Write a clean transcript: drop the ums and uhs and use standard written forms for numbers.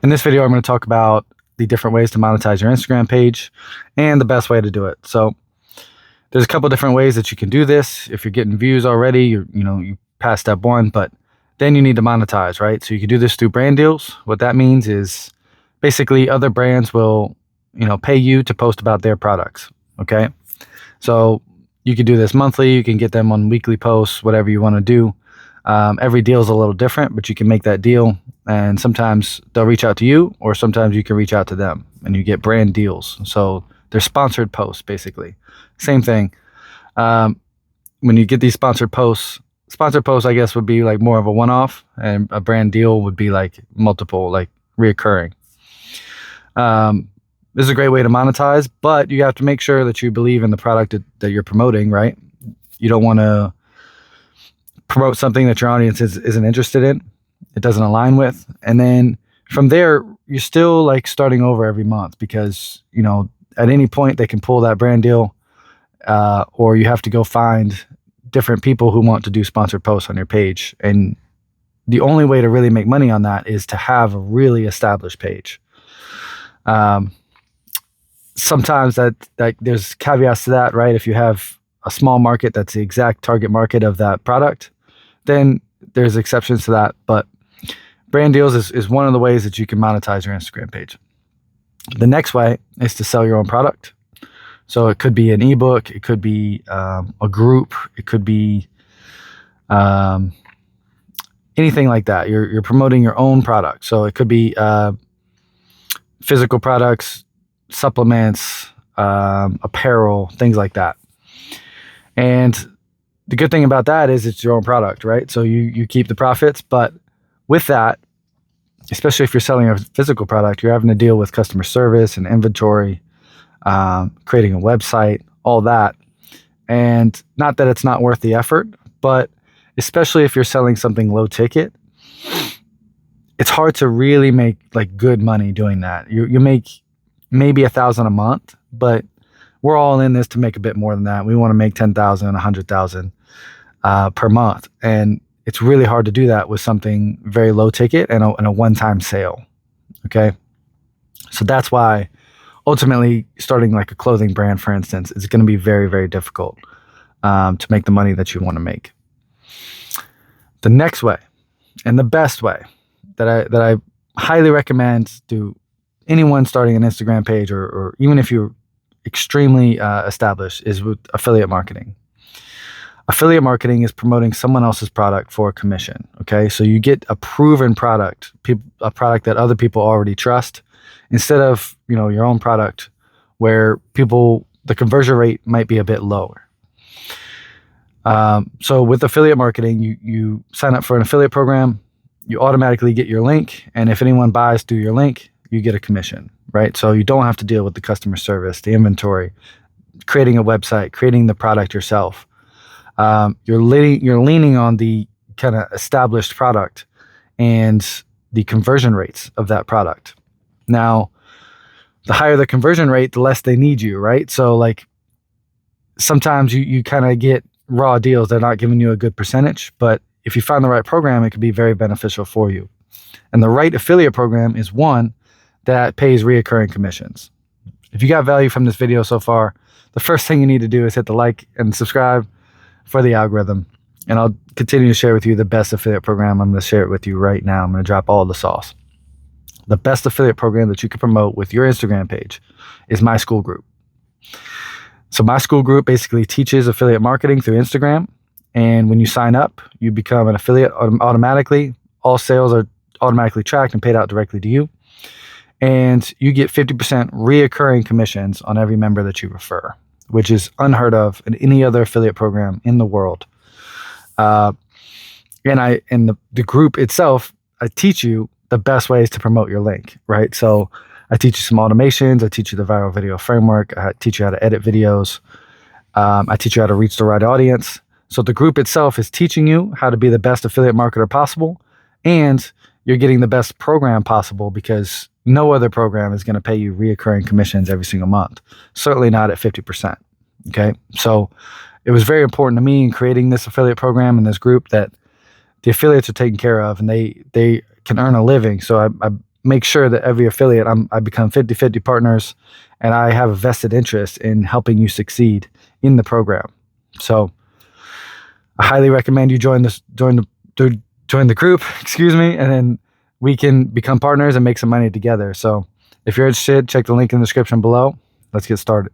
In this video, I'm going to talk about the different ways to monetize your Instagram page and the best way to do it. So there's a couple different ways that you can do this. If you're getting views already, you passed step one, but then you need to monetize, right? So you can do this through brand deals. What that means is basically other brands will, pay you to post about their products. Okay. So you can do this monthly. You can get them on weekly posts, whatever you want to do. Every deal is a little different, but you can make that deal, and sometimes they'll reach out to you, or sometimes you can reach out to them, and you get brand deals. So they're sponsored posts, basically. Same thing. When you get these sponsored posts, I guess, would be like more of a one-off, and a brand deal would be like multiple, like reoccurring. This is a great way to monetize, but you have to make sure that you believe in the product that you're promoting, right? You don't want to promote something that your audience isn't interested in, it doesn't align with. And then from there, you're still like starting over every month, because, at any point they can pull that brand deal, or you have to go find different people who want to do sponsored posts on your page. And the only way to really make money on that is to have a really established page. Sometimes that there's caveats to that, right? If you have a small market that's the exact target market of that product, then there's exceptions to that. But brand deals is one of the ways that you can monetize your Instagram page. The next way is to sell your own product. So it could be an ebook, it could be a group, it could be anything like that. You're promoting your own product. So it could be physical products, supplements, apparel, things like that. And the good thing about that is it's your own product, right? So you keep the profits, but with that, especially if you're selling a physical product, you're having to deal with customer service and inventory, creating a website, all that. And not that it's not worth the effort, but especially if you're selling something low ticket, it's hard to really make like good money doing that. You make maybe $1,000 a month, but we're all in this to make a bit more than that. We want to make 10,000, 100,000 per month. And it's really hard to do that with something very low ticket and a one-time sale. Okay. So that's why ultimately starting like a clothing brand, for instance, is going to be very, very difficult to make the money that you want to make. The next way and the best way that I highly recommend to anyone starting an Instagram page, or even if you're extremely established, is with affiliate marketing. Affiliate marketing is promoting someone else's product for a commission. Okay, so you get a proven product, a product that other people already trust, instead of your own product, where the conversion rate might be a bit lower. So with affiliate marketing, you sign up for an affiliate program, you automatically get your link, and if anyone buys through your link, you get a commission, right? So you don't have to deal with the customer service, the inventory, creating a website, creating the product yourself. You're leaning on the kind of established product and the conversion rates of that product. Now, the higher the conversion rate, the less they need you, right? So like sometimes you kind of get raw deals. They're not giving you a good percentage, but if you find the right program, it could be very beneficial for you. And the right affiliate program is one that pays reoccurring commissions. If you got value from this video so far, the first thing you need to do is hit the like and subscribe for the algorithm. And I'll continue to share with you the best affiliate program. I'm going to share it with you right now. I'm going to drop all the sauce. The best affiliate program that you can promote with your Instagram page is My School Group. So My School Group basically teaches affiliate marketing through Instagram. And when you sign up, you become an affiliate automatically. All sales are automatically tracked and paid out directly to you. And you get 50% reoccurring commissions on every member that you refer, which is unheard of in any other affiliate program in the world. And the group itself, I teach you the best ways to promote your link, right? So I teach you some automations. I teach you the viral video framework. I teach you how to edit videos. I teach you how to reach the right audience. So the group itself is teaching you how to be the best affiliate marketer possible, and you're getting the best program possible, because no other program is going to pay you reoccurring commissions every single month. Certainly not at 50%. Okay. So it was very important to me in creating this affiliate program and this group that the affiliates are taken care of, and they can earn a living. So make sure that every affiliate, I become 50-50 partners, and I have a vested interest in helping you succeed in the program. So I highly recommend you join the group, excuse me, and then we can become partners and make some money together. So if you're interested, check the link in the description below. Let's get started.